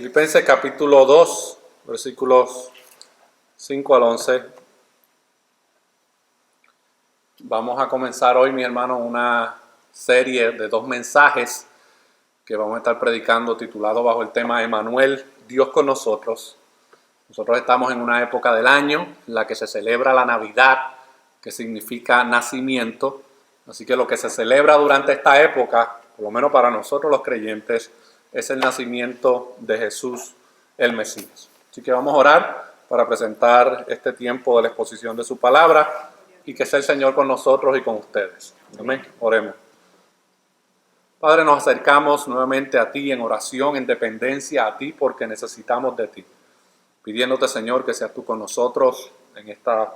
Filipenses capítulo 2, versículos 5 al 11. Vamos a comenzar hoy, mi hermano, una serie de 2 mensajes que vamos a estar predicando titulado bajo el tema Emmanuel, Dios con nosotros. Nosotros estamos en una época del año en la que se celebra la Navidad, que significa nacimiento. Así que lo que se celebra durante esta época, por lo menos para nosotros los creyentes, es el nacimiento de Jesús, el Mesías. Así que vamos a orar para presentar este tiempo de la exposición de su palabra y que sea el Señor con nosotros y con ustedes. Amén. Oremos. Padre, nos acercamos nuevamente a ti en oración, en dependencia a ti, porque necesitamos de ti. Pidiéndote, Señor, que seas tú con nosotros en esta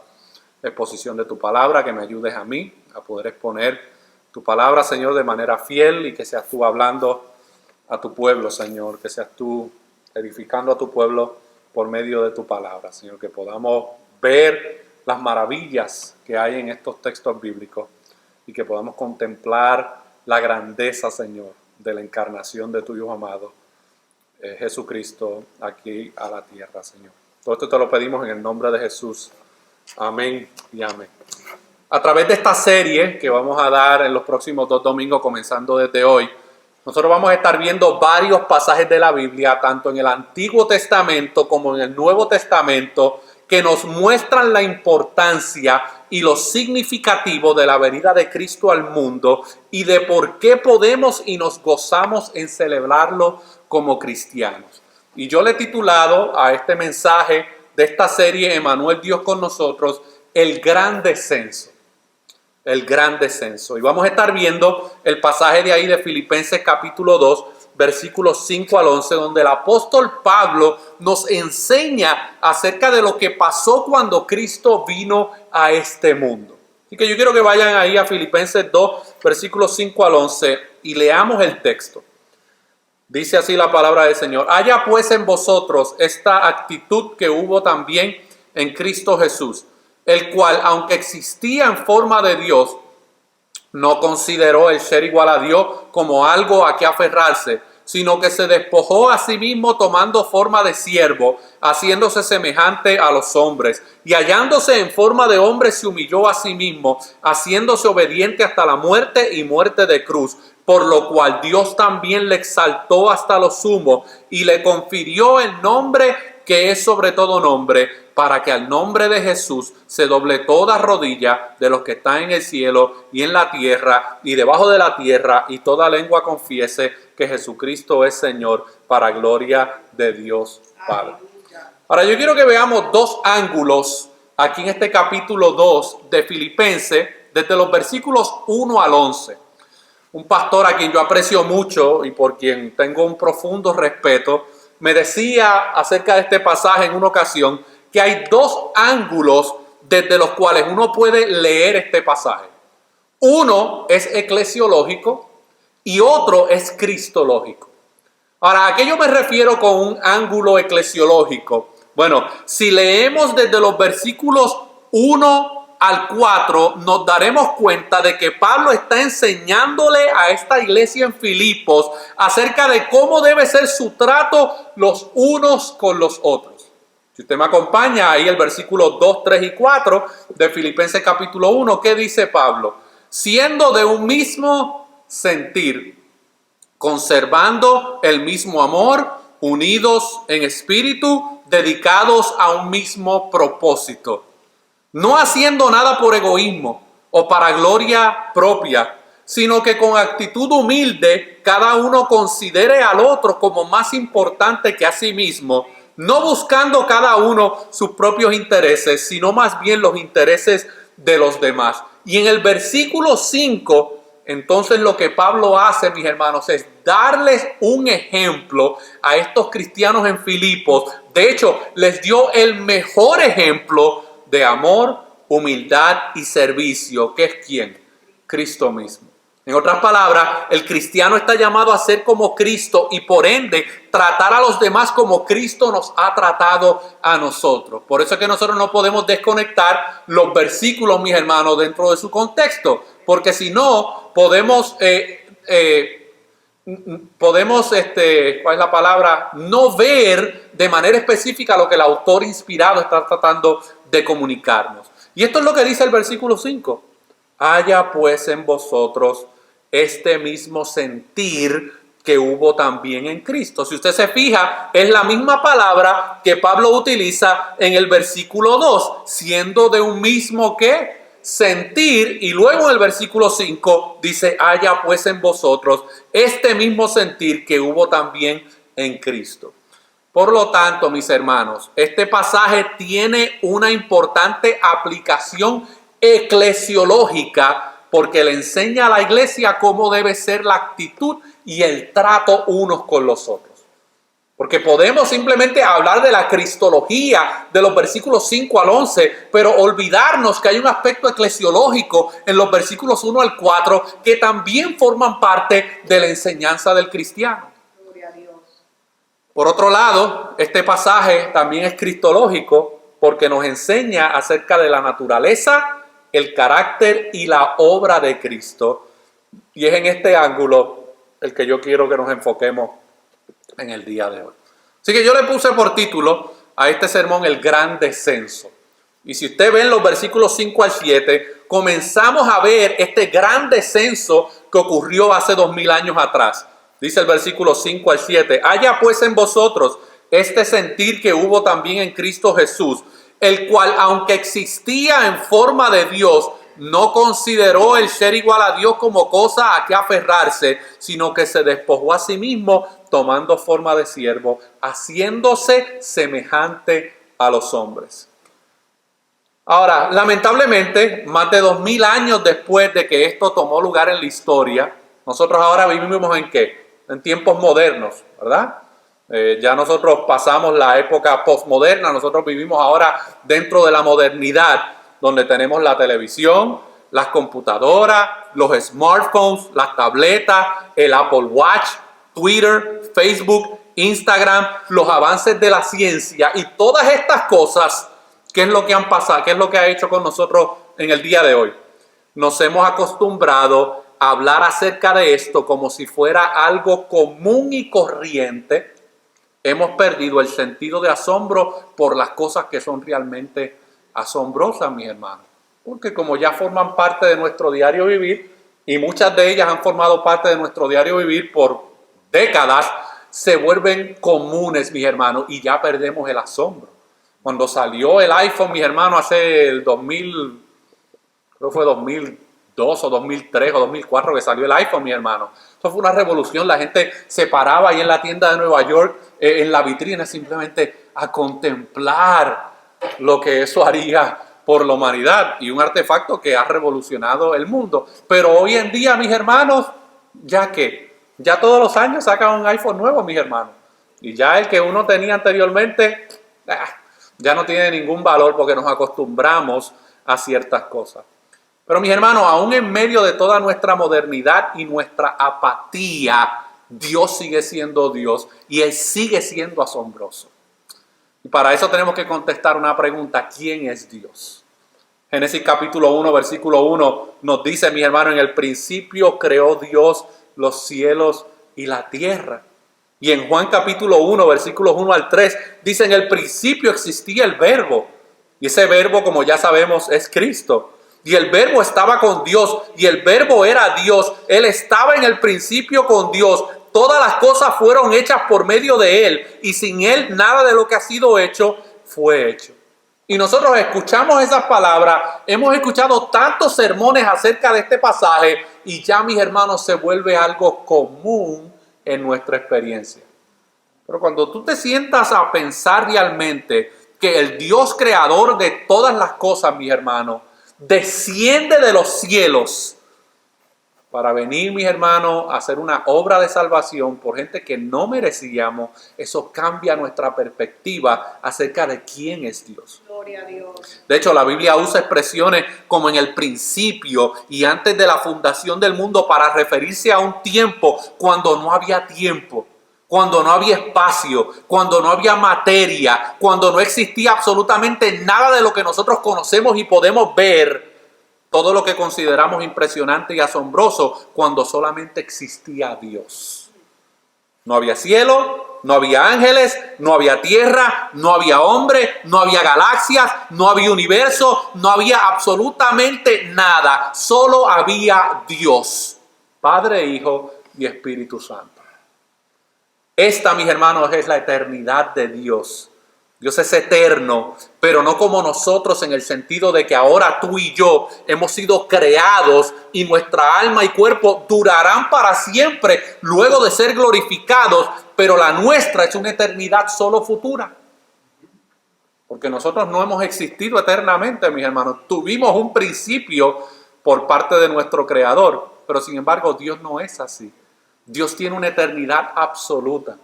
exposición de tu palabra, que me ayudes a mí a poder exponer tu palabra, Señor, de manera fiel, y que seas tú hablando a tu pueblo, Señor, que seas tú edificando a tu pueblo por medio de tu palabra, Señor, que podamos ver las maravillas que hay en estos textos bíblicos y que podamos contemplar la grandeza, Señor, de la encarnación de tu Hijo amado, Jesucristo, aquí a la tierra, Señor. Todo esto te lo pedimos en el nombre de Jesús. Amén y amén. A través de esta serie que vamos a dar en los próximos 2 domingos, comenzando desde hoy, nosotros vamos a estar viendo varios pasajes de la Biblia, tanto en el Antiguo Testamento como en el Nuevo Testamento, que nos muestran la importancia y lo significativo de la venida de Cristo al mundo y de por qué podemos y nos gozamos en celebrarlo como cristianos. Y yo le he titulado a este mensaje de esta serie, Emmanuel, Dios con nosotros, el gran descenso. El gran descenso. Y vamos a estar viendo el pasaje de ahí de Filipenses capítulo 2, versículos 5 al 11, donde el apóstol Pablo nos enseña acerca de lo que pasó cuando Cristo vino a este mundo. Así que yo quiero que vayan ahí a Filipenses 2, versículos 5 al 11 y leamos el texto. Dice así la palabra del Señor: haya pues en vosotros esta actitud que hubo también en Cristo Jesús, el cual, aunque existía en forma de Dios, no consideró el ser igual a Dios como algo a que aferrarse, sino que se despojó a sí mismo tomando forma de siervo, haciéndose semejante a los hombres, y hallándose en forma de hombre se humilló a sí mismo, haciéndose obediente hasta la muerte y muerte de cruz, por lo cual Dios también le exaltó hasta lo sumo y le confirió el nombre que es sobre todo nombre, para que al nombre de Jesús se doble toda rodilla de los que están en el cielo y en la tierra y debajo de la tierra, y toda lengua confiese que Jesucristo es Señor, para gloria de Dios Padre. Ahora yo quiero que veamos 2 ángulos aquí en este capítulo 2 de Filipenses, desde los versículos 1 al 11. Un pastor a quien yo aprecio mucho y por quien tengo un profundo respeto, me decía acerca de este pasaje en una ocasión que hay 2 ángulos desde los cuales uno puede leer este pasaje. Uno es eclesiológico y otro es cristológico. Ahora, ¿a qué yo me refiero con un ángulo eclesiológico? Bueno, si leemos desde los versículos 1 al 4, nos daremos cuenta de que Pablo está enseñándole a esta iglesia en Filipos acerca de cómo debe ser su trato los unos con los otros. Si usted me acompaña ahí el versículo 2, 3 y 4 de Filipenses capítulo 1, ¿qué dice Pablo? Siendo de un mismo sentir, conservando el mismo amor, unidos en espíritu, dedicados a un mismo propósito, no haciendo nada por egoísmo o para gloria propia, sino que con actitud humilde cada uno considere al otro como más importante que a sí mismo, no buscando cada uno sus propios intereses, sino más bien los intereses de los demás. Y en el versículo 5, entonces lo que Pablo hace, mis hermanos, es darles un ejemplo a estos cristianos en Filipos. De hecho, les dio el mejor ejemplo de amor, humildad y servicio, que es ¿quién? Cristo mismo. En otras palabras, el cristiano está llamado a ser como Cristo y por ende tratar a los demás como Cristo nos ha tratado a nosotros. Por eso es que nosotros no podemos desconectar los versículos, mis hermanos, dentro de su contexto, porque si no podemos podemos, ¿cuál es la palabra? No ver de manera específica lo que el autor inspirado está tratando de comunicarnos. Y esto es lo que dice el versículo 5. Haya pues en vosotros este mismo sentir que hubo también en Cristo. Si usted se fija, es la misma palabra que Pablo utiliza en el versículo 2, siendo de un mismo ¿qué? Sentir, y luego en el versículo 5 dice, haya pues en vosotros este mismo sentir que hubo también en Cristo. Por lo tanto, mis hermanos, este pasaje tiene una importante aplicación eclesiológica porque le enseña a la iglesia cómo debe ser la actitud y el trato unos con los otros. Porque podemos simplemente hablar de la cristología de los versículos 5 al 11, pero olvidarnos que hay un aspecto eclesiológico en los versículos 1 al 4 que también forman parte de la enseñanza del cristiano. Gloria a Dios. Por otro lado, este pasaje también es cristológico porque nos enseña acerca de la naturaleza, el carácter y la obra de Cristo. Y es en este ángulo el que yo quiero que nos enfoquemos en el día de hoy. Así que yo le puse por título a este sermón el gran descenso. Y si usted ve en los versículos 5 al 7, comenzamos a ver este gran descenso que ocurrió hace 2000 años atrás. Dice el versículo 5 al 7, haya pues en vosotros este sentir que hubo también en Cristo Jesús, el cual aunque existía en forma de Dios, no consideró el ser igual a Dios como cosa a que aferrarse, sino que se despojó a sí mismo, tomando forma de siervo, haciéndose semejante a los hombres. Ahora, lamentablemente, más de 2000 años después de que esto tomó lugar en la historia, nosotros ahora vivimos ¿en qué? En tiempos modernos, ¿verdad? Ya nosotros pasamos la época postmoderna, nosotros vivimos ahora dentro de la modernidad, donde tenemos la televisión, las computadoras, los smartphones, las tabletas, el Apple Watch, Twitter, Facebook, Instagram, los avances de la ciencia y todas estas cosas. ¿Qué es lo que han pasado? ¿Qué es lo que ha hecho con nosotros en el día de hoy? Nos hemos acostumbrado a hablar acerca de esto como si fuera algo común y corriente. Hemos perdido el sentido de asombro por las cosas que son realmente asombrosas, mis hermanos. Porque como ya forman parte de nuestro diario vivir, y muchas de ellas han formado parte de nuestro diario vivir por décadas, se vuelven comunes, mis hermanos, y ya perdemos el asombro. Cuando salió el iPhone, mis hermanos, hace el 2000, creo que fue 2002 o 2003 o 2004 que salió el iPhone, mis hermanos. Eso fue una revolución. La gente se paraba ahí en la tienda de Nueva York, en la vitrina, simplemente a contemplar lo que eso haría por la humanidad. Y un artefacto que ha revolucionado el mundo. Pero hoy en día, mis hermanos, ya todos los años sacan un iPhone nuevo, mis hermanos. Y ya el que uno tenía anteriormente, ya no tiene ningún valor porque nos acostumbramos a ciertas cosas. Pero mis hermanos, aún en medio de toda nuestra modernidad y nuestra apatía, Dios sigue siendo Dios y Él sigue siendo asombroso. Y para eso tenemos que contestar una pregunta: ¿quién es Dios? Génesis capítulo 1, versículo 1 nos dice, mis hermanos, en el principio creó Dios los cielos y la tierra. Y en Juan capítulo 1, versículos 1 al 3, dice, en el principio existía el verbo. Y ese verbo, como ya sabemos, es Cristo. Y el verbo estaba con Dios y el verbo era Dios. Él estaba en el principio con Dios. Todas las cosas fueron hechas por medio de Él. Y sin Él nada de lo que ha sido hecho fue hecho. Y nosotros escuchamos esas palabras. Hemos escuchado tantos sermones acerca de este pasaje. Y ya, mis hermanos, se vuelve algo común en nuestra experiencia. Pero cuando tú te sientas a pensar realmente que el Dios creador de todas las cosas, mis hermanos, desciende de los cielos para venir, mis hermanos, a hacer una obra de salvación por gente que no merecíamos, eso cambia nuestra perspectiva acerca de quién es Dios. Gloria a Dios. De hecho, la Biblia usa expresiones como en el principio y antes de la fundación del mundo para referirse a un tiempo cuando no había tiempo, cuando no había espacio, cuando no había materia, cuando no existía absolutamente nada de lo que nosotros conocemos y podemos ver. Todo lo que consideramos impresionante y asombroso cuando solamente existía Dios. No había cielo, no había ángeles, no había tierra, no había hombre, no había galaxias, no había universo, no había absolutamente nada. Solo había Dios, Padre, Hijo y Espíritu Santo. Esta, mis hermanos, es la eternidad de Dios. Dios es eterno, pero no como nosotros, en el sentido de que ahora tú y yo hemos sido creados y nuestra alma y cuerpo durarán para siempre luego de ser glorificados, pero la nuestra es una eternidad solo futura. Porque nosotros no hemos existido eternamente, mis hermanos. Tuvimos un principio por parte de nuestro Creador, pero sin embargo Dios no es así. Dios tiene una eternidad absoluta.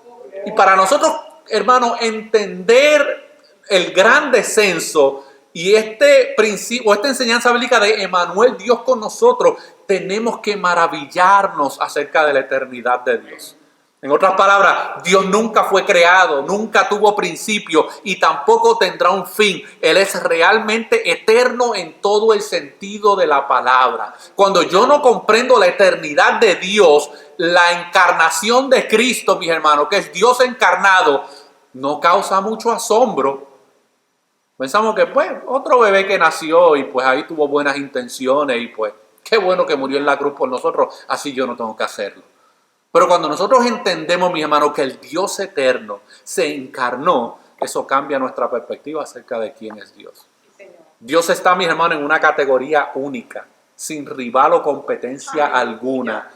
Y para nosotros, hermano, entender el gran descenso y este principio, esta enseñanza bíblica de Emmanuel, Dios con nosotros, tenemos que maravillarnos acerca de la eternidad de Dios. En otras palabras, Dios nunca fue creado, nunca tuvo principio y tampoco tendrá un fin. Él es realmente eterno en todo el sentido de la palabra. Cuando yo no comprendo la eternidad de Dios, la encarnación de Cristo, mis hermanos, que es Dios encarnado, no causa mucho asombro. Pensamos que pues otro bebé que nació y pues ahí tuvo buenas intenciones y pues qué bueno que murió en la cruz por nosotros, así yo no tengo que hacerlo. Pero cuando nosotros entendemos, mis hermanos, que el Dios eterno se encarnó, eso cambia nuestra perspectiva acerca de quién es Dios. Dios está, mis hermanos, en una categoría única, sin rival o competencia alguna.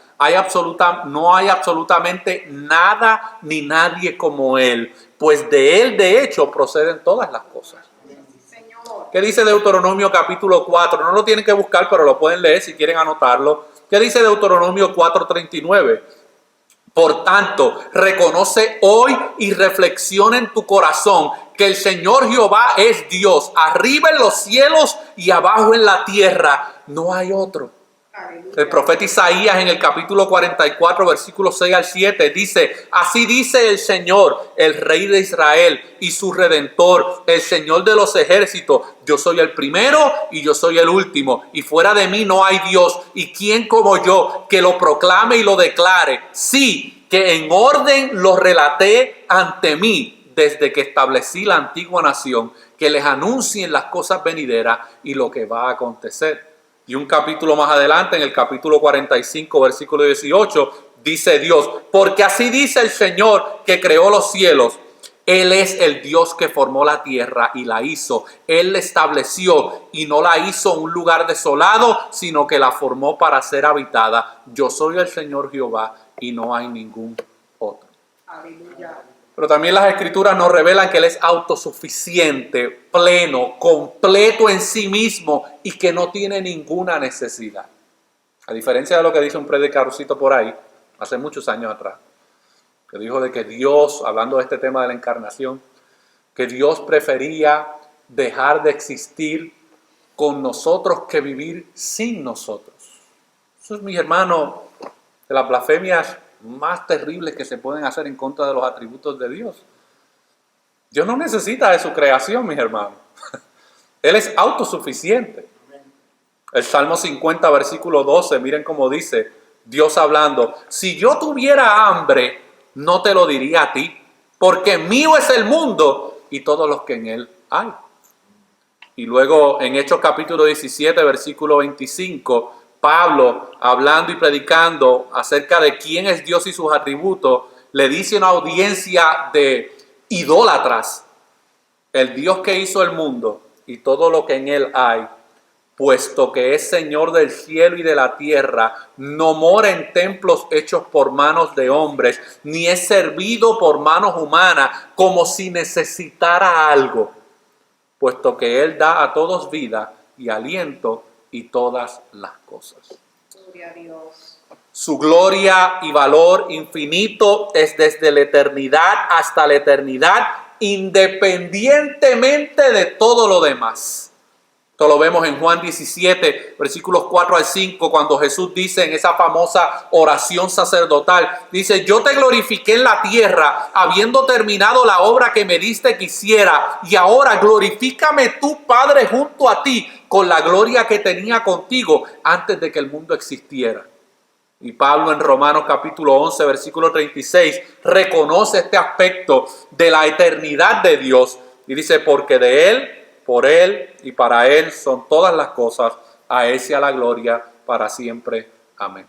No hay absolutamente nada ni nadie como Él, pues de Él, de hecho, proceden todas las cosas. ¿Qué dice Deuteronomio capítulo 4? No lo tienen que buscar, pero lo pueden leer si quieren anotarlo. ¿Qué dice Deuteronomio 4:39? Por tanto, reconoce hoy y reflexiona en tu corazón que el Señor Jehová es Dios, arriba en los cielos y abajo en la tierra, no hay otro. El profeta Isaías en el capítulo 44, versículos 6 al 7 dice: así dice el Señor, el Rey de Israel y su Redentor, el Señor de los ejércitos: yo soy el primero y yo soy el último, y fuera de mí no hay Dios, y quién como yo que lo proclame y lo declare. Sí, que en orden lo relaté ante mí desde que establecí la antigua nación, que les anuncien las cosas venideras y lo que va a acontecer. Y un capítulo más adelante, en el capítulo 45, versículo 18, dice Dios: porque así dice el Señor que creó los cielos. Él es el Dios que formó la tierra y la hizo. Él la estableció y no la hizo un lugar desolado, sino que la formó para ser habitada. Yo soy el Señor Jehová y no hay ningún otro. Aleluya. Pero también las Escrituras nos revelan que Él es autosuficiente, pleno, completo en sí mismo y que no tiene ninguna necesidad. A diferencia de lo que dice un predicadorcito por ahí, hace muchos años atrás, que dijo de que Dios, hablando de este tema de la encarnación, que Dios prefería dejar de existir con nosotros que vivir sin nosotros. Eso es, mis hermanos, de las blasfemias más terribles que se pueden hacer en contra de los atributos de Dios. Dios no necesita de su creación, mis hermanos. Él es autosuficiente. El Salmo 50, versículo 12, miren cómo dice Dios hablando: si yo tuviera hambre, no te lo diría a ti, porque mío es el mundo y todos los que en él hay. Y luego en Hechos capítulo 17, versículo 25, Pablo, hablando y predicando acerca de quién es Dios y sus atributos, le dice a una audiencia de idólatras: el Dios que hizo el mundo y todo lo que en él hay, puesto que es Señor del cielo y de la tierra, no mora en templos hechos por manos de hombres, ni es servido por manos humanas como si necesitara algo, puesto que Él da a todos vida y aliento y todas las cosas. Gloria a Dios. Su gloria y valor infinito es desde la eternidad hasta la eternidad, independientemente de todo lo demás. Esto lo vemos en Juan 17, versículos 4 al 5, cuando Jesús dice en esa famosa oración sacerdotal, dice: yo te glorifiqué en la tierra, habiendo terminado la obra que me diste que hiciera, y ahora glorifícame tú, Padre, junto a ti, con la gloria que tenía contigo antes de que el mundo existiera. Y Pablo en Romanos capítulo 11, versículo 36, reconoce este aspecto de la eternidad de Dios. Y dice, porque de Él, por Él y para Él son todas las cosas, a Él sea la gloria para siempre. Amén.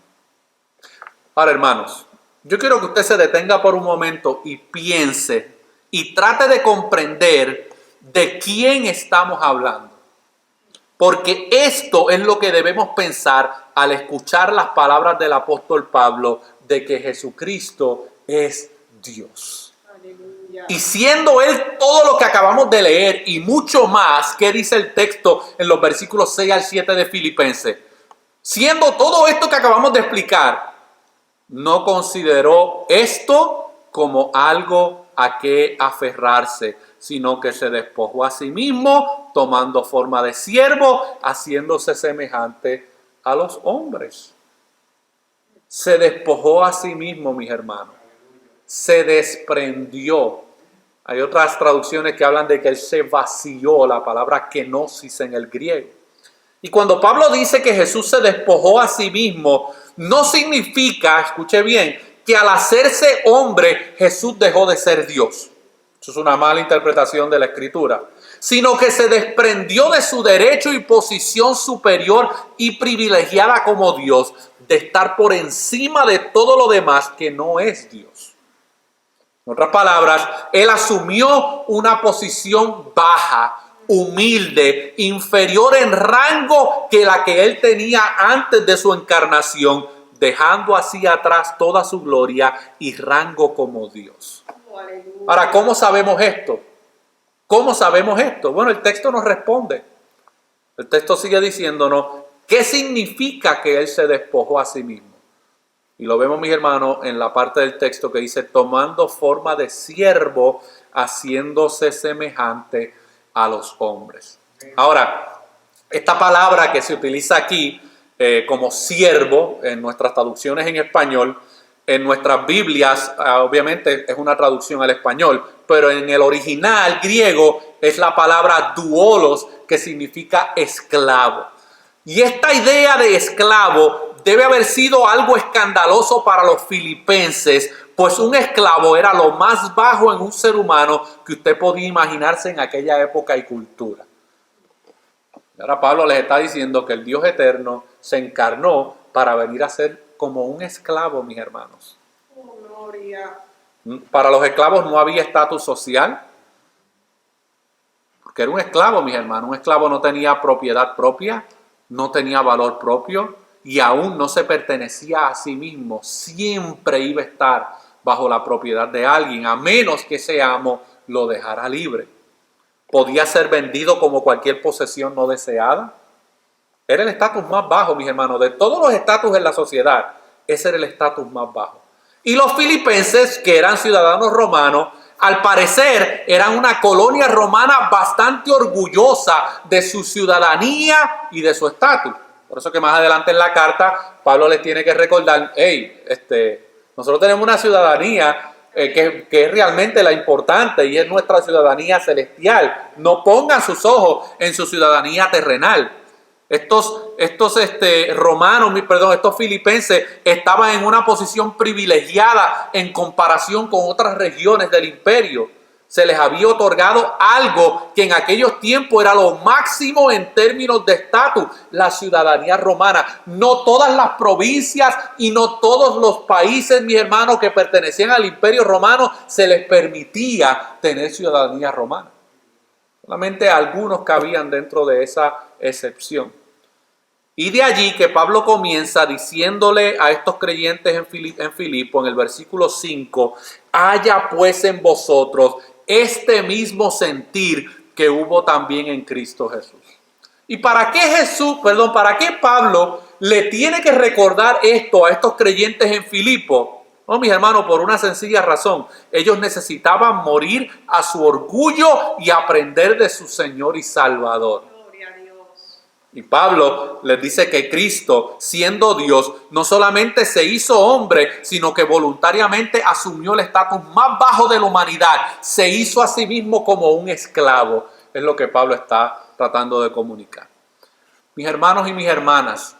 Ahora, hermanos, yo quiero que usted se detenga por un momento y piense y trate de comprender de quién estamos hablando. Porque esto es lo que debemos pensar al escuchar las palabras del apóstol Pablo de que Jesucristo es Dios. Aleluya. Y siendo Él todo lo que acabamos de leer y mucho más, ¿qué dice el texto en los versículos 6 al 7 de Filipenses? Siendo todo esto que acabamos de explicar, no consideró esto como algo a qué aferrarse, sino que se despojó a sí mismo, tomando forma de siervo, haciéndose semejante a los hombres. Se despojó a sí mismo, mis hermanos. Se desprendió. Hay otras traducciones que hablan de que Él se vació, la palabra kenosis en el griego. Y cuando Pablo dice que Jesús se despojó a sí mismo, no significa, escuche bien, que al hacerse hombre Jesús dejó de ser Dios. Eso es una mala interpretación de la Escritura. Sino que se desprendió de su derecho y posición superior y privilegiada como Dios, de estar por encima de todo lo demás que no es Dios. En otras palabras, Él asumió una posición baja, humilde, inferior en rango que la que Él tenía antes de su encarnación, dejando así atrás toda su gloria y rango como Dios. Ahora, ¿cómo sabemos esto? ¿Cómo sabemos esto? Bueno, el texto nos responde. El texto sigue diciéndonos qué significa que Él se despojó a sí mismo. Y lo vemos, mis hermanos, en la parte del texto que dice, tomando forma de siervo, haciéndose semejante a los hombres. Ahora, esta palabra que se utiliza aquí como siervo en nuestras traducciones en español, en nuestras Biblias, obviamente es una traducción al español, pero en el original griego es la palabra doulos, que significa esclavo. Y esta idea de esclavo debe haber sido algo escandaloso para los filipenses, pues un esclavo era lo más bajo en un ser humano que usted podía imaginarse en aquella época y cultura. Y ahora Pablo les está diciendo que el Dios eterno se encarnó para venir a ser como un esclavo, mis hermanos. Oh, gloria. Para los esclavos no había estatus social, porque era un esclavo, mis hermanos. Un esclavo no tenía propiedad propia, no tenía valor propio y aún no se pertenecía a sí mismo. Siempre iba a estar bajo la propiedad de alguien, a menos que ese amo lo dejara libre. Podía ser vendido como cualquier posesión no deseada. Era el estatus más bajo, mis hermanos. De todos los estatus en la sociedad, ese era el estatus más bajo. Y los filipenses, que eran ciudadanos romanos, al parecer eran una colonia romana bastante orgullosa de su ciudadanía y de su estatus. Por eso que más adelante en la carta, Pablo les tiene que recordar, nosotros tenemos una ciudadanía que es realmente la importante y es nuestra ciudadanía celestial. No pongan sus ojos en su ciudadanía terrenal. Estos filipenses estaban en una posición privilegiada en comparación con otras regiones del imperio. Se les había otorgado algo que en aquellos tiempos era lo máximo en términos de estatus, la ciudadanía romana. No todas las provincias y no todos los países, mis hermanos, que pertenecían al imperio romano, se les permitía tener ciudadanía romana. Solamente algunos cabían dentro de esa excepción. Y de allí que Pablo comienza diciéndole a estos creyentes en Filipo, en el versículo 5, haya pues en vosotros este mismo sentir que hubo también en Cristo Jesús. ¿Y para qué Pablo le tiene que recordar esto a estos creyentes en Filipo? No, mis hermanos, por una sencilla razón. Ellos necesitaban morir a su orgullo y aprender de su Señor y Salvador. Gloria a Dios. Y Pablo les dice que Cristo, siendo Dios, no solamente se hizo hombre, sino que voluntariamente asumió el estatus más bajo de la humanidad. Se hizo a sí mismo como un esclavo. Es lo que Pablo está tratando de comunicar. Mis hermanos y mis hermanas,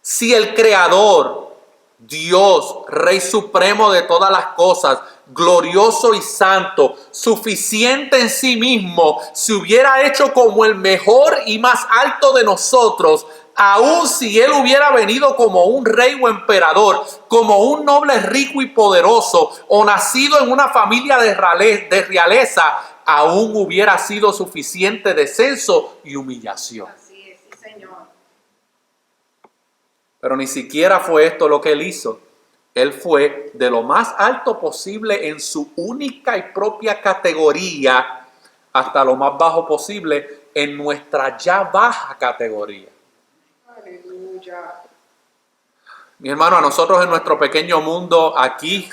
si el Creador Dios, Rey supremo de todas las cosas, glorioso y santo, suficiente en sí mismo, se hubiera hecho como el mejor y más alto de nosotros, aun si Él hubiera venido como un rey o emperador, como un noble rico y poderoso, o nacido en una familia de realeza, aún hubiera sido suficiente descenso y humillación. Así es, sí, Señor. Pero ni siquiera fue esto lo que Él hizo. Él fue de lo más alto posible en su única y propia categoría hasta lo más bajo posible en nuestra ya baja categoría. Aleluya. Mi hermano, a nosotros en nuestro pequeño mundo aquí,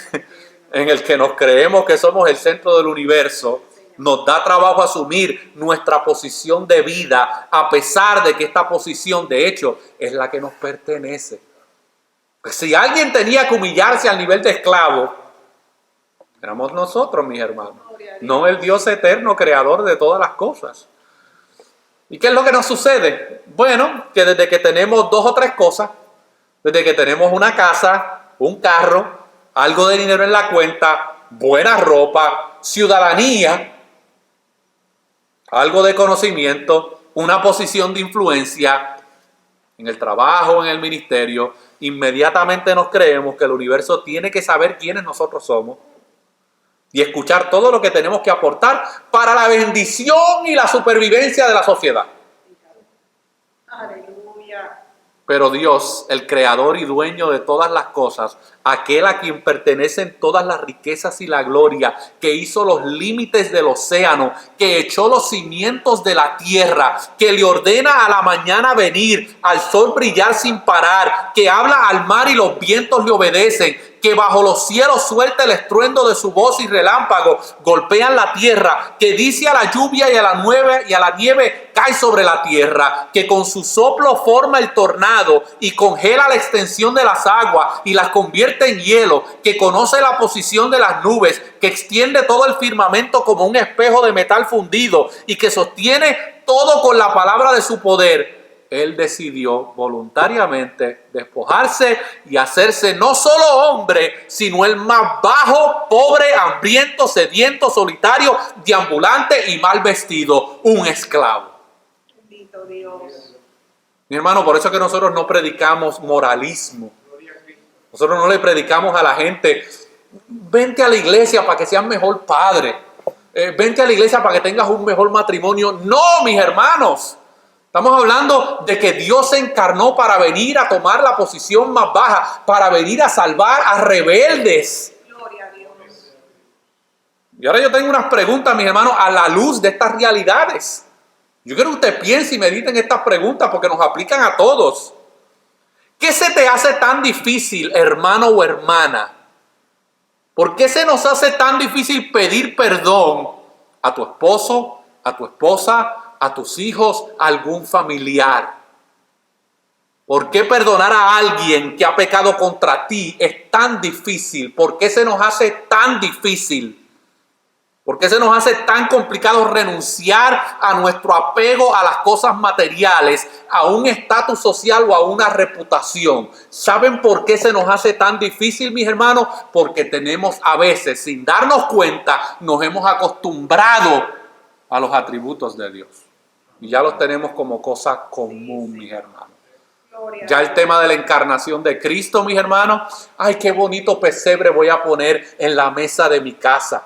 en el que nos creemos que somos el centro del universo, nos da trabajo asumir nuestra posición de vida, a pesar de que esta posición, de hecho, es la que nos pertenece. Pues si alguien tenía que humillarse al nivel de esclavo, éramos nosotros, mis hermanos, no el Dios eterno, creador de todas las cosas. ¿Y qué es lo que nos sucede? Bueno, que desde que tenemos 2 o 3 cosas, desde que tenemos una casa, un carro, algo de dinero en la cuenta, buena ropa, ciudadanía, algo de conocimiento, una posición de influencia en el trabajo, en el ministerio, inmediatamente nos creemos que el universo tiene que saber quiénes nosotros somos y escuchar todo lo que tenemos que aportar para la bendición y la supervivencia de la sociedad. Aleluya. Pero Dios, el creador y dueño de todas las cosas, aquel a quien pertenecen todas las riquezas y la gloria, que hizo los límites del océano, que echó los cimientos de la tierra, que le ordena a la mañana venir, al sol brillar sin parar, que habla al mar y los vientos le obedecen, que bajo los cielos suelta el estruendo de su voz y relámpagos golpean la tierra, que dice a la lluvia y a la nieve cae sobre la tierra, que con su soplo forma el tornado y congela la extensión de las aguas y las convierte en hielo, que conoce la posición de las nubes, que extiende todo el firmamento como un espejo de metal fundido y que sostiene todo con la palabra de su poder. Él decidió voluntariamente despojarse y hacerse no solo hombre, sino el más bajo, pobre, hambriento, sediento, solitario, deambulante y mal vestido, un esclavo. Bendito Dios. Mi hermano, por eso es que nosotros no predicamos moralismo. Nosotros no le predicamos a la gente, vente a la iglesia para que seas mejor padre, vente a la iglesia para que tengas un mejor matrimonio. No, mis hermanos. Estamos hablando de que Dios se encarnó para venir a tomar la posición más baja, para venir a salvar a rebeldes. Gloria a Dios. Y ahora yo tengo unas preguntas, mis hermanos, a la luz de estas realidades. Yo quiero que usted piense y medite en estas preguntas porque nos aplican a todos. ¿Qué se te hace tan difícil, hermano o hermana? ¿Por qué se nos hace tan difícil pedir perdón a tu esposo, a tu esposa, a tus hijos, a algún familiar? ¿Por qué perdonar a alguien que ha pecado contra ti es tan difícil? ¿Por qué se nos hace tan difícil? ¿Por qué se nos hace tan complicado renunciar a nuestro apego a las cosas materiales, a un estatus social o a una reputación? ¿Saben por qué se nos hace tan difícil, mis hermanos? Porque tenemos a veces, sin darnos cuenta, nos hemos acostumbrado a los atributos de Dios. Y ya los tenemos como cosa común, mis hermanos. Ya el tema de la encarnación de Cristo, mis hermanos. Ay, qué bonito pesebre voy a poner en la mesa de mi casa.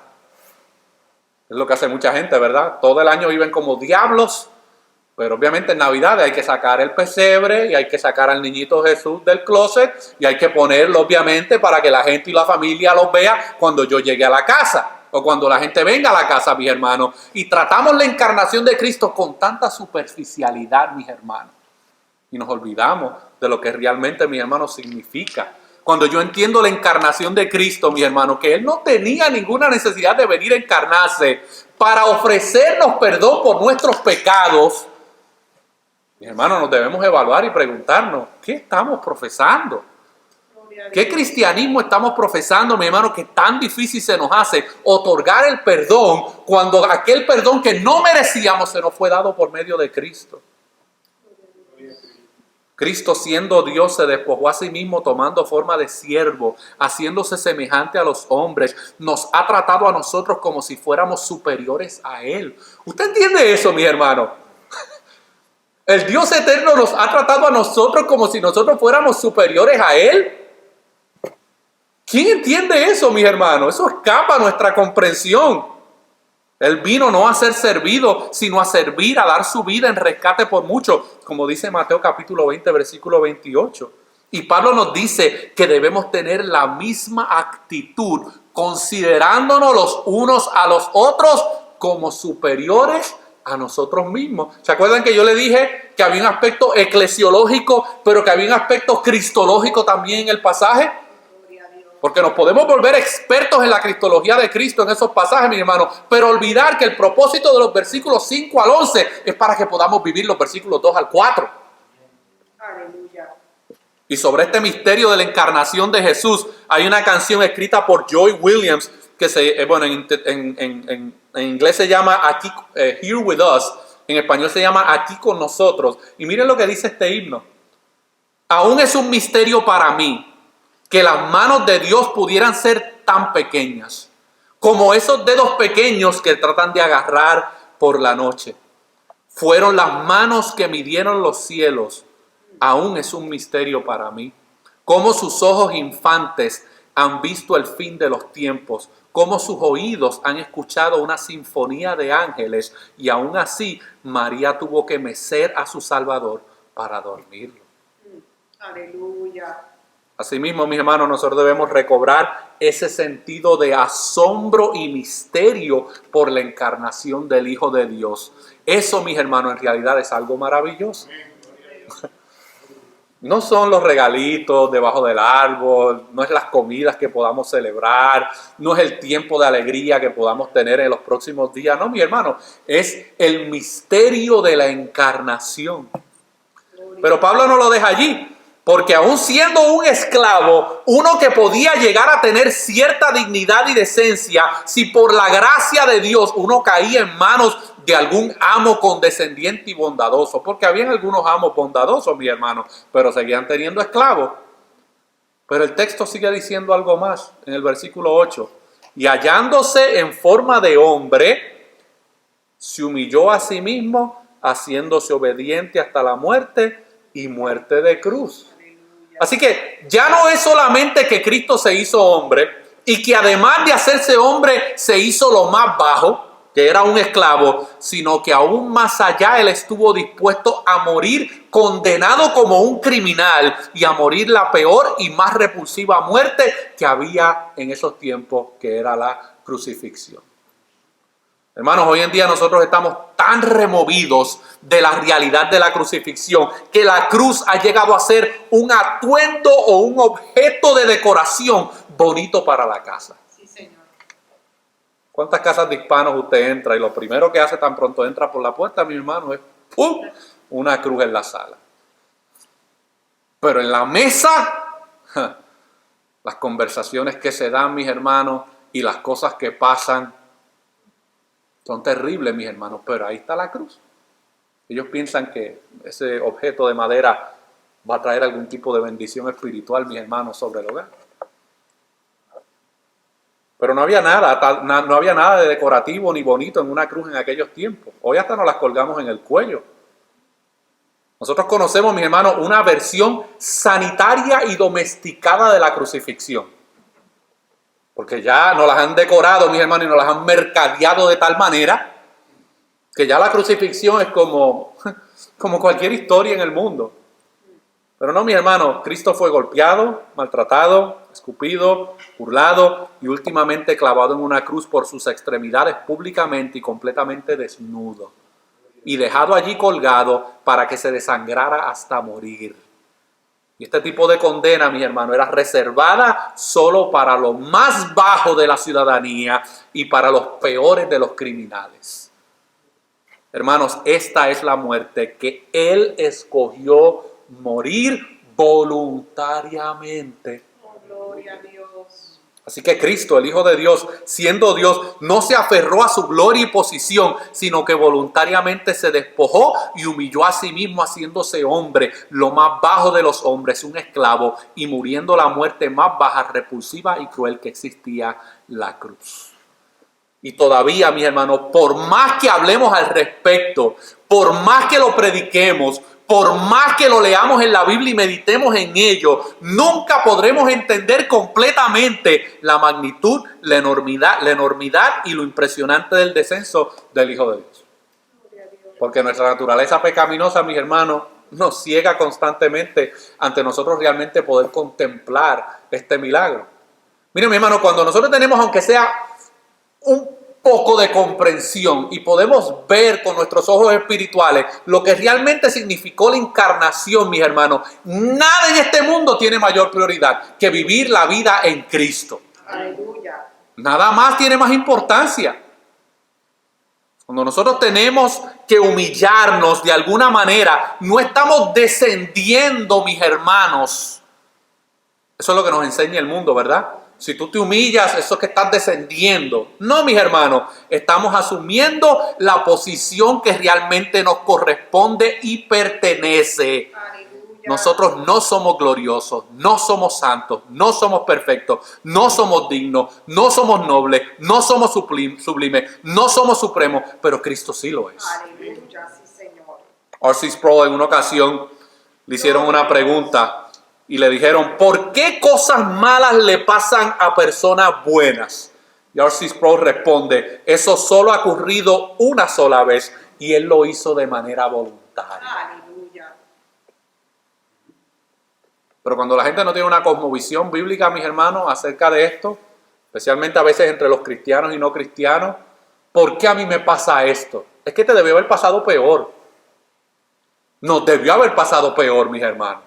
Es lo que hace mucha gente, ¿verdad? Todo el año viven como diablos. Pero obviamente en Navidad hay que sacar el pesebre y hay que sacar al niñito Jesús del closet. Y hay que ponerlo, obviamente, para que la gente y la familia los vea cuando yo llegue a la casa. O cuando la gente venga a la casa, mis hermanos. Y tratamos la encarnación de Cristo con tanta superficialidad, mis hermanos. Y nos olvidamos de lo que realmente, mis hermanos, significa. Cuando yo entiendo la encarnación de Cristo, mis hermanos, que Él no tenía ninguna necesidad de venir a encarnarse para ofrecernos perdón por nuestros pecados. Mis hermanos, nos debemos evaluar y preguntarnos, ¿qué estamos profesando? ¿Qué cristianismo estamos profesando, mi hermano, que tan difícil se nos hace otorgar el perdón cuando aquel perdón que no merecíamos se nos fue dado por medio de Cristo? Cristo, siendo Dios, se despojó a sí mismo tomando forma de siervo, haciéndose semejante a los hombres. Nos ha tratado a nosotros como si fuéramos superiores a Él. ¿Usted entiende eso, mi hermano? El Dios eterno nos ha tratado a nosotros como si nosotros fuéramos superiores a Él. ¿Quién entiende eso, mis hermanos? Eso escapa a nuestra comprensión. Él vino no a ser servido, sino a servir, a dar su vida en rescate por muchos, como dice Mateo capítulo 20, versículo 28. Y Pablo nos dice que debemos tener la misma actitud, considerándonos los unos a los otros como superiores a nosotros mismos. ¿Se acuerdan que yo le dije que había un aspecto eclesiológico, pero que había un aspecto cristológico también en el pasaje? Porque nos podemos volver expertos en la cristología de Cristo en esos pasajes, mis hermanos, pero olvidar que el propósito de los versículos 5 al 11 es para que podamos vivir los versículos 2 al 4. Aleluya. Y sobre este misterio de la encarnación de Jesús hay una canción escrita por Joy Williams que en inglés se llama Aquí, Here With Us, en español se llama Aquí con nosotros. Y miren lo que dice este himno. Aún es un misterio para mí que las manos de Dios pudieran ser tan pequeñas, como esos dedos pequeños que tratan de agarrar por la noche. Fueron las manos que midieron los cielos. Aún es un misterio para mí. Cómo sus ojos infantes han visto el fin de los tiempos, cómo sus oídos han escuchado una sinfonía de ángeles, y aún así María tuvo que mecer a su Salvador para dormirlo. Aleluya. Asimismo, mis hermanos, nosotros debemos recobrar ese sentido de asombro y misterio por la encarnación del Hijo de Dios. Eso, mis hermanos, en realidad es algo maravilloso. No son los regalitos debajo del árbol, no es las comidas que podamos celebrar, no es el tiempo de alegría que podamos tener en los próximos días. No, mi hermano, es el misterio de la encarnación. Pero Pablo no lo deja allí. Porque aún siendo un esclavo, uno que podía llegar a tener cierta dignidad y decencia, si por la gracia de Dios uno caía en manos de algún amo condescendiente y bondadoso, porque habían algunos amos bondadosos, mi hermano, pero seguían teniendo esclavos. Pero el texto sigue diciendo algo más en el versículo 8. Y hallándose en forma de hombre, se humilló a sí mismo, haciéndose obediente hasta la muerte y muerte de cruz. Así que ya no es solamente que Cristo se hizo hombre y que además de hacerse hombre se hizo lo más bajo, que era un esclavo, sino que aún más allá Él estuvo dispuesto a morir condenado como un criminal y a morir la peor y más repulsiva muerte que había en esos tiempos, que era la crucifixión. Hermanos, hoy en día nosotros estamos tan removidos de la realidad de la crucifixión que la cruz ha llegado a ser un atuendo o un objeto de decoración bonito para la casa. Sí, Señor. ¿Cuántas casas de hispanos usted entra y lo primero que hace tan pronto entra por la puerta, mi hermano, es ¡pum!, una cruz en la sala? Pero en la mesa, las conversaciones que se dan, mis hermanos, y las cosas que pasan, son terribles, mis hermanos, pero ahí está la cruz. Ellos piensan que ese objeto de madera va a traer algún tipo de bendición espiritual, mis hermanos, sobre el hogar. Pero no había nada de decorativo ni bonito en una cruz en aquellos tiempos. Hoy hasta nos las colgamos en el cuello. Nosotros conocemos, mis hermanos, una versión sanitaria y domesticada de la crucifixión. Porque ya nos las han decorado, mis hermanos, y nos las han mercadeado de tal manera que ya la crucifixión es como cualquier historia en el mundo. Pero no, mis hermanos, Cristo fue golpeado, maltratado, escupido, burlado y últimamente clavado en una cruz por sus extremidades públicamente y completamente desnudo. Y dejado allí colgado para que se desangrara hasta morir. Y este tipo de condena, mis hermanos, era reservada solo para lo más bajo de la ciudadanía y para los peores de los criminales. Hermanos, esta es la muerte que Él escogió morir voluntariamente. Oh, gloria a Dios. Así que Cristo, el Hijo de Dios, siendo Dios, no se aferró a su gloria y posición, sino que voluntariamente se despojó y humilló a sí mismo, haciéndose hombre, lo más bajo de los hombres, un esclavo, y muriendo la muerte más baja, repulsiva y cruel que existía, la cruz. Y todavía, mis hermanos, por más que hablemos al respecto, por más que lo prediquemos, por más que lo leamos en la Biblia y meditemos en ello, nunca podremos entender completamente la magnitud, la enormidad y lo impresionante del descenso del Hijo de Dios. Porque nuestra naturaleza pecaminosa, mis hermanos, nos ciega constantemente ante nosotros realmente poder contemplar este milagro. Miren, mi hermano, cuando nosotros tenemos, aunque sea un poco de comprensión y podemos ver con nuestros ojos espirituales lo que realmente significó la encarnación, mis hermanos, nada en este mundo tiene mayor prioridad que vivir la vida en Cristo. Aleluya. Nada más tiene más importancia. Cuando nosotros tenemos que humillarnos de alguna manera, no estamos descendiendo, mis hermanos. Eso es lo que nos enseña el mundo, ¿verdad? Si tú te humillas, eso es que estás descendiendo. No, mis hermanos, estamos asumiendo la posición que realmente nos corresponde y pertenece. Aleluya. Nosotros no somos gloriosos, no somos santos, no somos perfectos, no somos dignos, no somos nobles, no somos sublimes, no somos supremos, pero Cristo sí lo es. Aleluya, sí, Señor. R.C. Sproul en una ocasión le hicieron una pregunta y le dijeron, ¿por qué cosas malas le pasan a personas buenas? Y R.C. Sproul responde, eso solo ha ocurrido una sola vez y él lo hizo de manera voluntaria. Aleluya. Pero cuando la gente no tiene una cosmovisión bíblica, mis hermanos, acerca de esto, especialmente a veces entre los cristianos y no cristianos, ¿por qué a mí me pasa esto? Es que te debió haber pasado peor. Nos debió haber pasado peor, mis hermanos.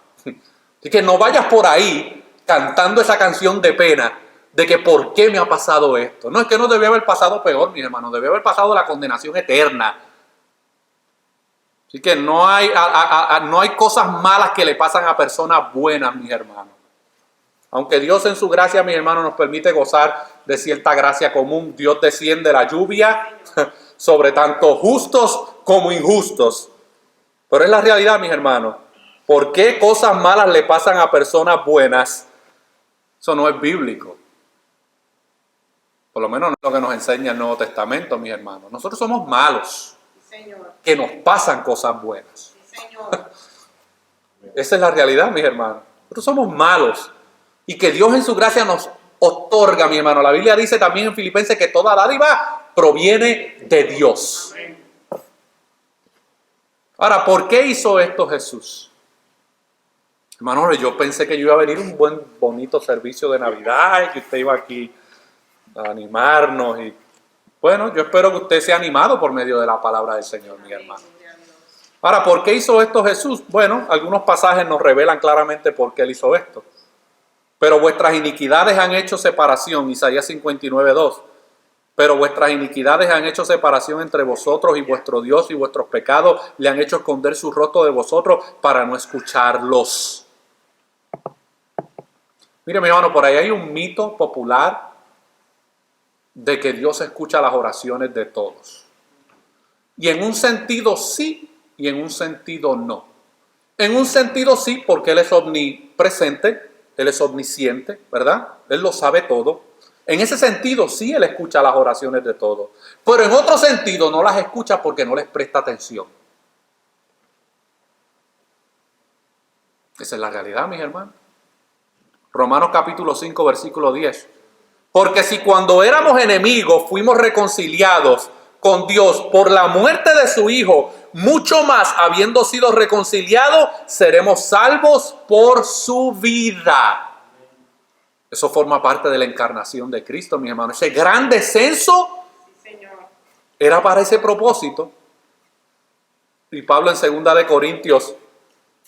Así que no vayas por ahí cantando esa canción de pena de que ¿por qué me ha pasado esto? No, es que no debió haber pasado peor, mis hermanos. Debió haber pasado la condenación eterna. Así que no hay cosas malas que le pasan a personas buenas, mis hermanos. Aunque Dios en su gracia, mis hermanos, nos permite gozar de cierta gracia común, Dios desciende la lluvia sobre tanto justos como injustos. Pero es la realidad, mis hermanos. ¿Por qué cosas malas le pasan a personas buenas? Eso no es bíblico. Por lo menos no es lo que nos enseña el Nuevo Testamento, mis hermanos. Nosotros somos malos, Señor. que nos pasan cosas buenas. Sí, Señor. Esa es la realidad, mis hermanos. Nosotros somos malos y que Dios en su gracia nos otorga, mi hermano. La Biblia dice también en Filipenses que toda dádiva proviene de Dios. Ahora, ¿por qué hizo esto Jesús? Hermano, yo pensé que yo iba a venir un bonito servicio de Navidad y que usted iba aquí a animarnos. Y bueno, yo espero que usted sea animado por medio de la palabra del Señor, mi hermano. Ahora, ¿por qué hizo esto Jesús? Bueno, algunos pasajes nos revelan claramente por qué Él hizo esto. Pero vuestras iniquidades han hecho separación, Isaías 59:2. Pero vuestras iniquidades han hecho separación entre vosotros y vuestro Dios, y vuestros pecados le han hecho esconder su rostro de vosotros para no escucharlos. Mire, mi hermano, por ahí hay un mito popular de que Dios escucha las oraciones de todos. Y en un sentido sí, y en un sentido no. En un sentido sí, porque Él es omnipresente, Él es omnisciente, ¿verdad? Él lo sabe todo. En ese sentido sí Él escucha las oraciones de todos. Pero en otro sentido no las escucha porque no les presta atención. Esa es la realidad, mis hermanos. Romanos capítulo 5, versículo 10. Porque si cuando éramos enemigos fuimos reconciliados con Dios por la muerte de su Hijo, mucho más habiendo sido reconciliados, seremos salvos por su vida. Eso forma parte de la encarnación de Cristo, mis hermanos. Ese gran descenso era para ese propósito. Y Pablo en 2 de Corintios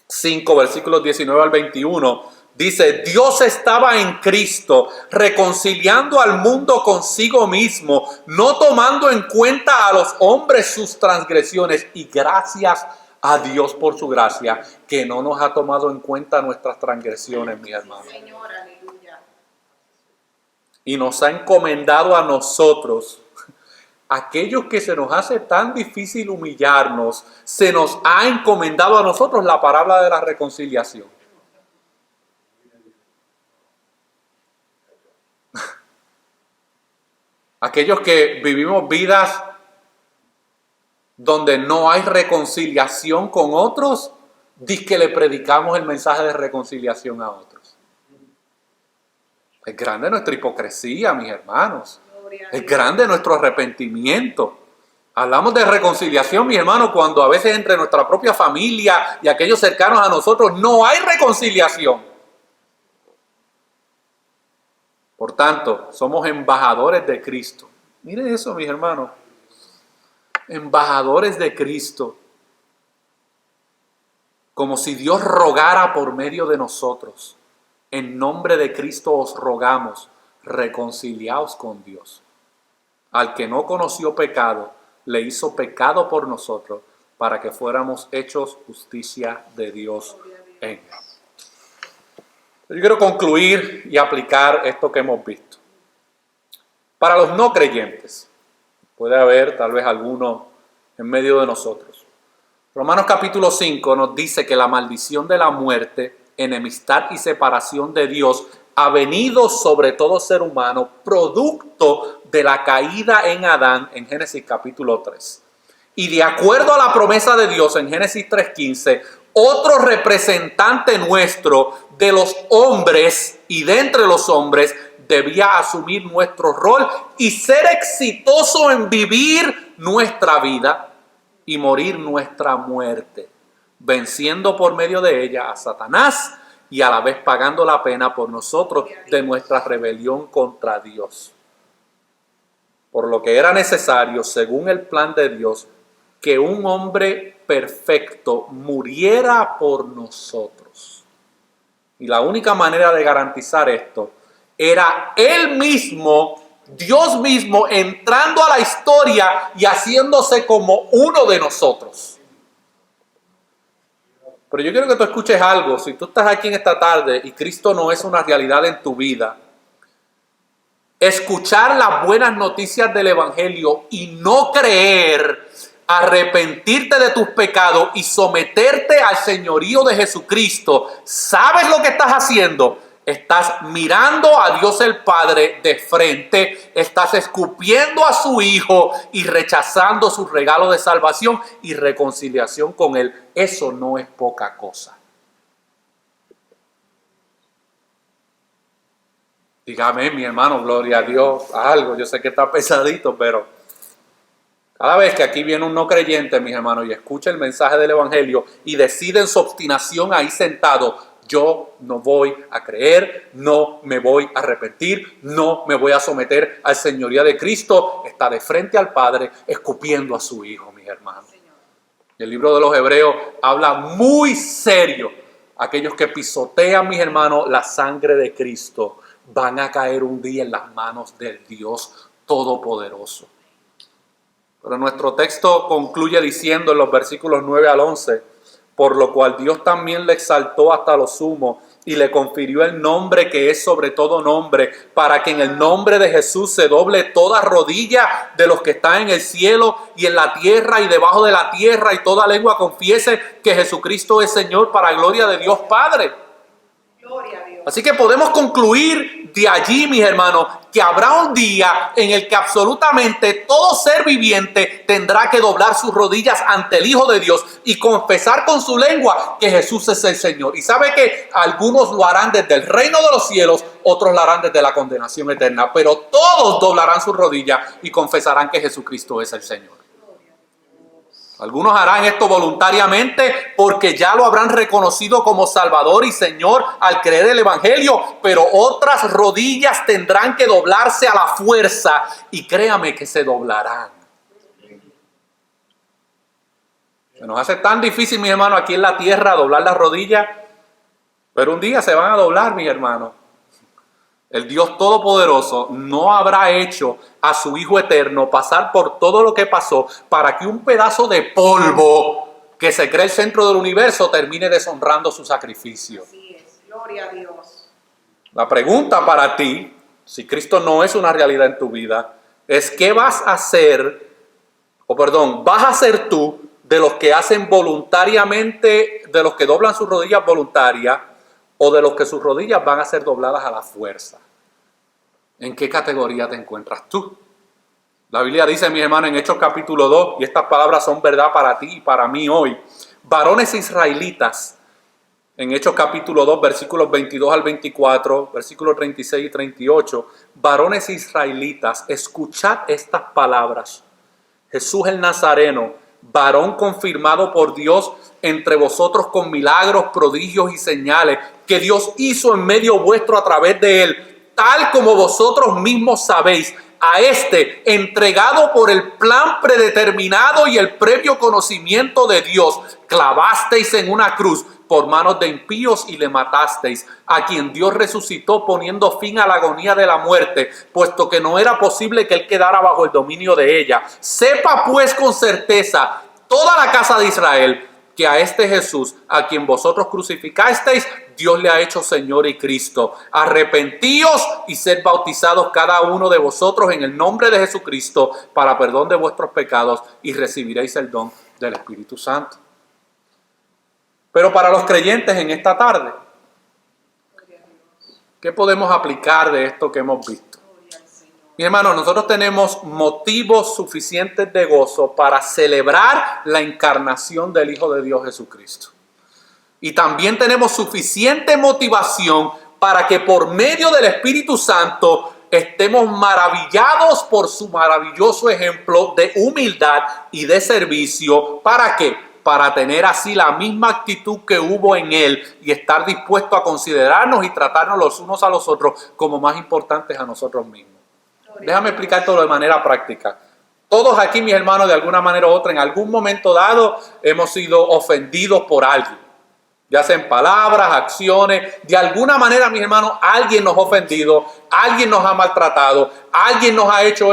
5, versículos 19 al 21, dice, Dios estaba en Cristo, reconciliando al mundo consigo mismo, no tomando en cuenta a los hombres sus transgresiones, y gracias a Dios por su gracia, que no nos ha tomado en cuenta nuestras transgresiones, mis hermanos. Señor, aleluya. y nos ha encomendado a nosotros, aquellos que se nos hace tan difícil humillarnos, se nos ha encomendado a nosotros la palabra de la reconciliación. Aquellos que vivimos vidas donde no hay reconciliación con otros, dice que le predicamos el mensaje de reconciliación a otros. Es grande nuestra hipocresía, mis hermanos. Es grande nuestro arrepentimiento. Hablamos de reconciliación, mis hermanos, cuando a veces entre nuestra propia familia y aquellos cercanos a nosotros no hay reconciliación. Por tanto, somos embajadores de Cristo. Miren eso, mis hermanos. Embajadores de Cristo. Como si Dios rogara por medio de nosotros. En nombre de Cristo os rogamos, reconciliaos con Dios. Al que no conoció pecado, le hizo pecado por nosotros, para que fuéramos hechos justicia de Dios en él. Yo quiero concluir y aplicar esto que hemos visto. Para los no creyentes, puede haber tal vez alguno en medio de nosotros. Romanos capítulo 5 nos dice que la maldición de la muerte, enemistad y separación de Dios ha venido sobre todo ser humano, producto de la caída en Adán en Génesis capítulo 3. Y de acuerdo a la promesa de Dios en Génesis 3:15, otro representante nuestro de los hombres y de entre los hombres debía asumir nuestro rol y ser exitoso en vivir nuestra vida y morir nuestra muerte, venciendo por medio de ella a Satanás y a la vez pagando la pena por nosotros de nuestra rebelión contra Dios. Por lo que era necesario, según el plan de Dios, que un hombre perfecto muriera por nosotros. Y la única manera de garantizar esto era Él mismo, Dios mismo, entrando a la historia y haciéndose como uno de nosotros. Pero yo quiero que tú escuches algo. Si tú estás aquí en esta tarde y Cristo no es una realidad en tu vida, escuchar las buenas noticias del Evangelio y no creer, arrepentirte de tus pecados y someterte al señorío de Jesucristo, ¿sabes lo que estás haciendo? Estás mirando a Dios el Padre de frente, estás escupiendo a su Hijo y rechazando su regalo de salvación y reconciliación con Él. Eso no es poca cosa. Dígame, mi hermano, gloria a Dios, algo. Yo sé que está pesadito, pero cada vez que aquí viene un no creyente, mis hermanos, y escucha el mensaje del Evangelio y decide en su obstinación ahí sentado, yo no voy a creer, no me voy a arrepentir, no me voy a someter al señorío de Cristo, está de frente al Padre escupiendo a su Hijo, mis hermanos. El libro de los Hebreos habla muy serio. Aquellos que pisotean, mis hermanos, la sangre de Cristo van a caer un día en las manos del Dios Todopoderoso. Pero nuestro texto concluye diciendo en los versículos 9 al 11, por lo cual Dios también le exaltó hasta lo sumo y le confirió el nombre que es sobre todo nombre, para que en el nombre de Jesús se doble toda rodilla de los que están en el cielo y en la tierra y debajo de la tierra, y toda lengua confiese que Jesucristo es Señor, para gloria de Dios Padre. Gloria a Dios. Así que podemos concluir de allí, mis hermanos, que habrá un día en el que absolutamente todo ser viviente tendrá que doblar sus rodillas ante el Hijo de Dios y confesar con su lengua que Jesús es el Señor. Y sabe que algunos lo harán desde el reino de los cielos, otros lo harán desde la condenación eterna, pero todos doblarán sus rodillas y confesarán que Jesucristo es el Señor. Algunos harán esto voluntariamente porque ya lo habrán reconocido como Salvador y Señor al creer el Evangelio, pero otras rodillas tendrán que doblarse a la fuerza y créame que se doblarán. Se nos hace tan difícil, mis hermanos, aquí en la tierra doblar las rodillas, pero un día se van a doblar, mis hermanos. El Dios Todopoderoso no habrá hecho a su Hijo eterno pasar por todo lo que pasó para que un pedazo de polvo que se cree el centro del universo termine deshonrando su sacrificio. Así es. Gloria a Dios. La pregunta para ti si Cristo no es una realidad en tu vida, es qué vas a hacer, vas a ser tú de los que hacen voluntariamente, de los que doblan sus rodillas voluntarias, o de los que sus rodillas van a ser dobladas a la fuerza. ¿En qué categoría te encuentras tú? La Biblia dice, mi hermano, en Hechos capítulo 2, y estas palabras son verdad para ti y para mí hoy, varones israelitas, en Hechos capítulo 2, versículos 22 al 24, versículos 36 y 38, varones israelitas, escuchad estas palabras. Jesús el Nazareno, varón confirmado por Dios entre vosotros con milagros, prodigios y señales que Dios hizo en medio vuestro a través de él, tal como vosotros mismos sabéis. A este, entregado por el plan predeterminado y el previo conocimiento de Dios, clavasteis en una cruz por manos de impíos y le matasteis, a quien Dios resucitó poniendo fin a la agonía de la muerte, puesto que no era posible que él quedara bajo el dominio de ella. Sepa pues con certeza toda la casa de Israel que a este Jesús, a quien vosotros crucificasteis, Dios le ha hecho Señor y Cristo. Arrepentíos y sed bautizados cada uno de vosotros en el nombre de Jesucristo para perdón de vuestros pecados y recibiréis el don del Espíritu Santo. Pero para los creyentes en esta tarde, ¿qué podemos aplicar de esto que hemos visto? Mi hermano, nosotros tenemos motivos suficientes de gozo para celebrar la encarnación del Hijo de Dios Jesucristo. Y también tenemos suficiente motivación para que por medio del Espíritu Santo estemos maravillados por su maravilloso ejemplo de humildad y de servicio. ¿Para qué? Para tener así la misma actitud que hubo en él y estar dispuesto a considerarnos y tratarnos los unos a los otros como más importantes a nosotros mismos. Déjame explicártelo de manera práctica. Todos aquí, mis hermanos, de alguna manera u otra, en algún momento dado, hemos sido ofendidos por alguien. Ya sea en palabras, acciones, de alguna manera, mis hermanos, alguien nos ha ofendido, alguien nos ha maltratado, alguien nos ha hecho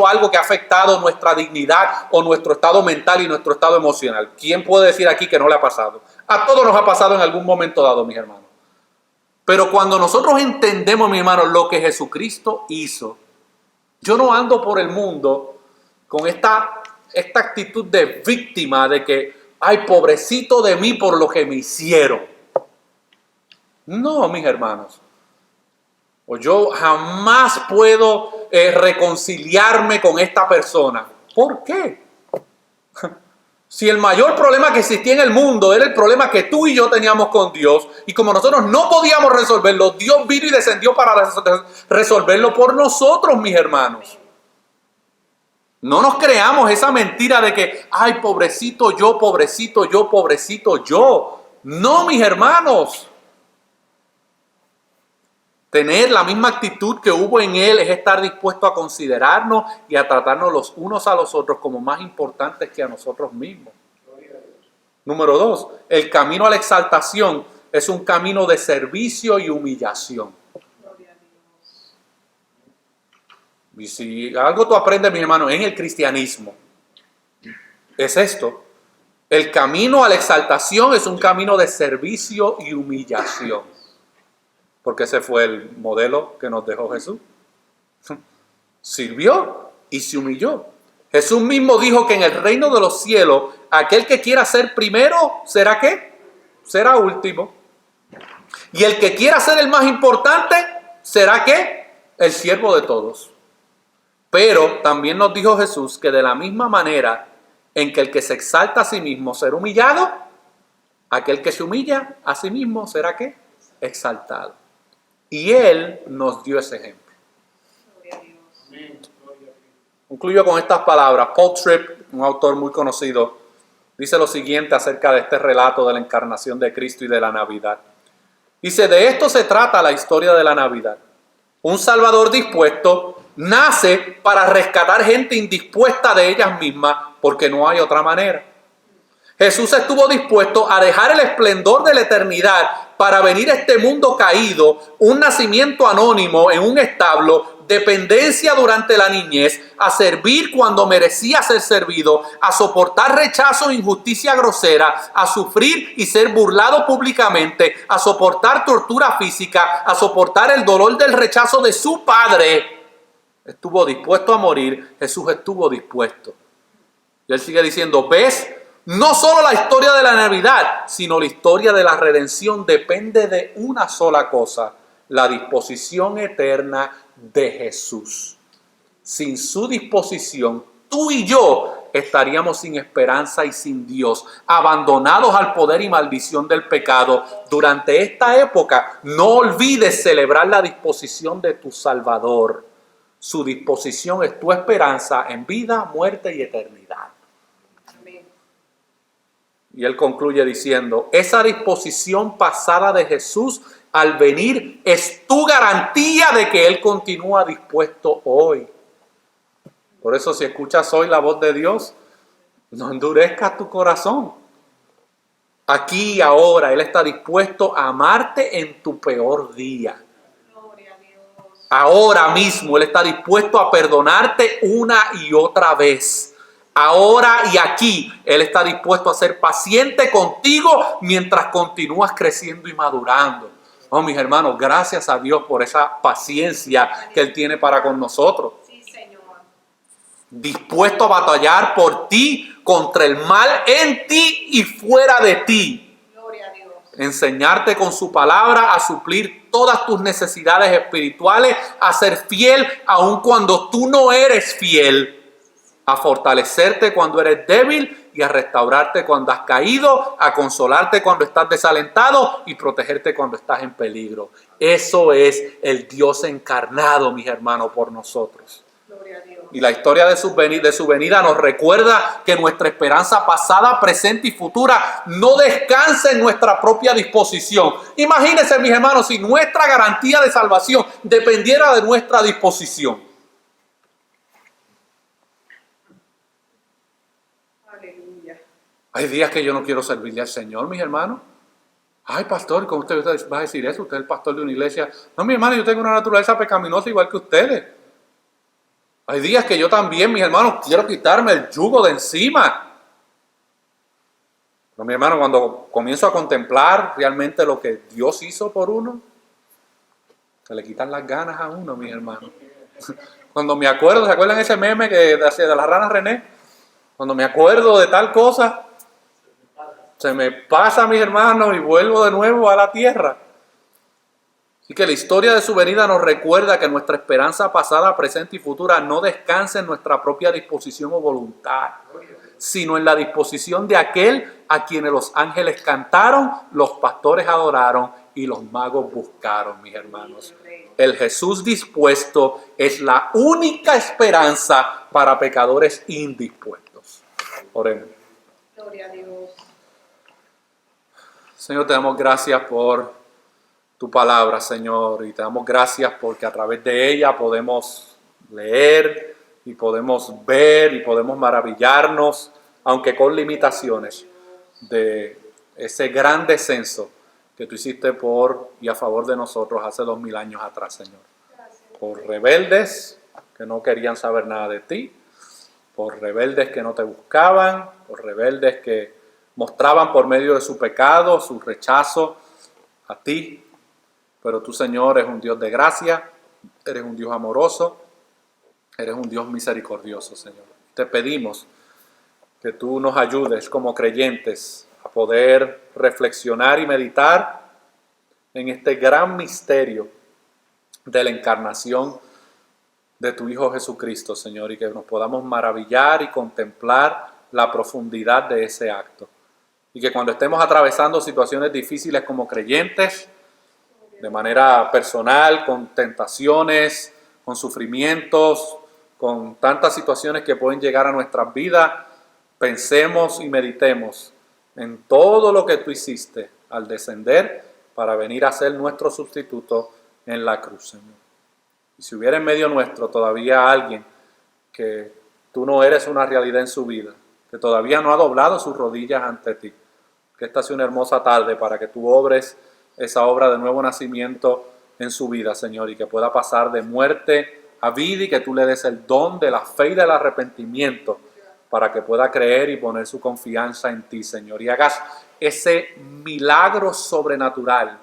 algo que ha afectado nuestra dignidad o nuestro estado mental y nuestro estado emocional. ¿Quién puede decir aquí que no le ha pasado? A todos nos ha pasado en algún momento dado, mis hermanos. Pero cuando nosotros entendemos, mis hermanos, lo que Jesucristo hizo, yo no ando por el mundo con esta actitud de víctima de que, ay, pobrecito de mí por lo que me hicieron. No, mis hermanos. O yo jamás puedo reconciliarme con esta persona. ¿Por qué? Si el mayor problema que existía en el mundo era el problema que tú y yo teníamos con Dios, y como nosotros no podíamos resolverlo, Dios vino y descendió para resolverlo por nosotros, mis hermanos. No nos creamos esa mentira de que, ay, pobrecito yo, pobrecito yo, pobrecito yo. No, mis hermanos. Tener la misma actitud que hubo en él es estar dispuesto a considerarnos y a tratarnos los unos a los otros como más importantes que a nosotros mismos. Número 2, el camino a la exaltación es un camino de servicio y humillación. Y si algo tú aprendes, mi hermano, en el cristianismo, es esto. El camino a la exaltación es un camino de servicio y humillación. Porque ese fue el modelo que nos dejó Jesús. Sirvió y se humilló. Jesús mismo dijo que en el reino de los cielos, aquel que quiera ser primero, ¿será qué? Será último. Y el que quiera ser el más importante, ¿será qué? El siervo de todos. Pero también nos dijo Jesús que de la misma manera en que el que se exalta a sí mismo será humillado, aquel que se humilla a sí mismo será ¿qué? Exaltado. Y Él nos dio ese ejemplo. Concluyo con estas palabras. Paul Tripp, un autor muy conocido, dice lo siguiente acerca de este relato de la encarnación de Cristo y de la Navidad. Dice, de esto se trata la historia de la Navidad. Un Salvador dispuesto nace para rescatar gente indispuesta de ellas mismas, porque no hay otra manera. Jesús estuvo dispuesto a dejar el esplendor de la eternidad para venir a este mundo caído, un nacimiento anónimo en un establo, dependencia durante la niñez, a servir cuando merecía ser servido, a soportar rechazo e injusticia grosera, a sufrir y ser burlado públicamente, a soportar tortura física, a soportar el dolor del rechazo de su padre. Estuvo dispuesto a morir. Jesús estuvo dispuesto. Y él sigue diciendo, ¿ves? No solo la historia de la Navidad, sino la historia de la redención depende de una sola cosa: la disposición eterna de Jesús. Sin su disposición, tú y yo estaríamos sin esperanza y sin Dios, abandonados al poder y maldición del pecado. Durante esta época, no olvides celebrar la disposición de tu Salvador. Su disposición es tu esperanza en vida, muerte y eternidad. Y él concluye diciendo, esa disposición pasada de Jesús al venir es tu garantía de que Él continúa dispuesto hoy. Por eso, si escuchas hoy la voz de Dios, no endurezcas tu corazón. Aquí y ahora Él está dispuesto a amarte en tu peor día. Ahora mismo Él está dispuesto a perdonarte una y otra vez. Ahora y aquí Él está dispuesto a ser paciente contigo mientras continúas creciendo y madurando. Oh, mis hermanos, gracias a Dios por esa paciencia que Él tiene para con nosotros. Sí, Señor. Dispuesto a batallar por ti, contra el mal en ti y fuera de ti. Gloria a Dios. Enseñarte con su palabra a suplir todas tus necesidades espirituales, a ser fiel aun cuando tú no eres fiel, a fortalecerte cuando eres débil y a restaurarte cuando has caído, a consolarte cuando estás desalentado y protegerte cuando estás en peligro. Eso es el Dios encarnado, mis hermanos, por nosotros. Gloria a Dios. Y la historia de su venida nos recuerda que nuestra esperanza pasada, presente y futura no descansa en nuestra propia disposición. Imagínense, mis hermanos, si nuestra garantía de salvación dependiera de nuestra disposición. Aleluya. Hay días que yo no quiero servirle al Señor, mis hermanos. Ay, pastor, ¿cómo usted va a decir eso? Usted es el pastor de una iglesia. No, mi hermano, yo tengo una naturaleza pecaminosa igual que ustedes. Hay días que yo también, mis hermanos, quiero quitarme el yugo de encima. Pero, mi hermano, cuando comienzo a contemplar realmente lo que Dios hizo por uno, se le quitan las ganas a uno, mis hermanos. Cuando me acuerdo, ¿se acuerdan ese meme que de la rana René? Cuando me acuerdo de tal cosa, se me pasa, mis hermanos, y vuelvo de nuevo a la tierra. Así que la historia de su venida nos recuerda que nuestra esperanza pasada, presente y futura no descansa en nuestra propia disposición o voluntad, sino en la disposición de aquel a quienes los ángeles cantaron, los pastores adoraron y los magos buscaron, mis hermanos. El Jesús dispuesto es la única esperanza para pecadores indispuestos. Oremos. Gloria a Dios. Señor, te damos gracias por tu palabra, Señor, y te damos gracias porque a través de ella podemos leer y podemos ver y podemos maravillarnos, aunque con limitaciones, de ese gran descenso que tú hiciste por y a favor de nosotros hace 2000 años atrás, Señor. Por rebeldes que no querían saber nada de ti, por rebeldes que no te buscaban, por rebeldes que mostraban por medio de su pecado, su rechazo a ti. Pero tú, Señor, eres un Dios de gracia, eres un Dios amoroso, eres un Dios misericordioso, Señor. Te pedimos que tú nos ayudes como creyentes a poder reflexionar y meditar en este gran misterio de la encarnación de tu Hijo Jesucristo, Señor, y que nos podamos maravillar y contemplar la profundidad de ese acto. Y que cuando estemos atravesando situaciones difíciles como creyentes, de manera personal, con tentaciones, con sufrimientos, con tantas situaciones que pueden llegar a nuestras vidas, pensemos y meditemos en todo lo que tú hiciste al descender para venir a ser nuestro sustituto en la cruz, Señor. Y si hubiera en medio nuestro todavía alguien que tú no eres una realidad en su vida, que todavía no ha doblado sus rodillas ante ti, que esta sea una hermosa tarde para que tú obres esa obra de nuevo nacimiento en su vida, Señor, y que pueda pasar de muerte a Vidi, que tú le des el don de la fe y del arrepentimiento para que pueda creer y poner su confianza en ti, Señor. Y hagas ese milagro sobrenatural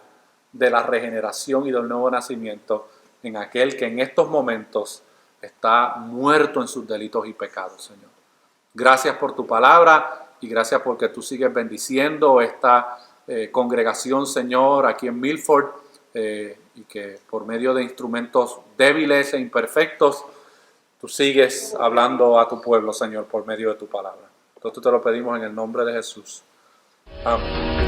de la regeneración y del nuevo nacimiento en aquel que en estos momentos está muerto en sus delitos y pecados, Señor. Gracias por tu palabra y gracias porque tú sigues bendiciendo esta congregación, Señor, aquí en Milford, y que por medio de instrumentos débiles e imperfectos, tú sigues hablando a tu pueblo, Señor, por medio de tu palabra. Entonces te lo pedimos en el nombre de Jesús. Amén.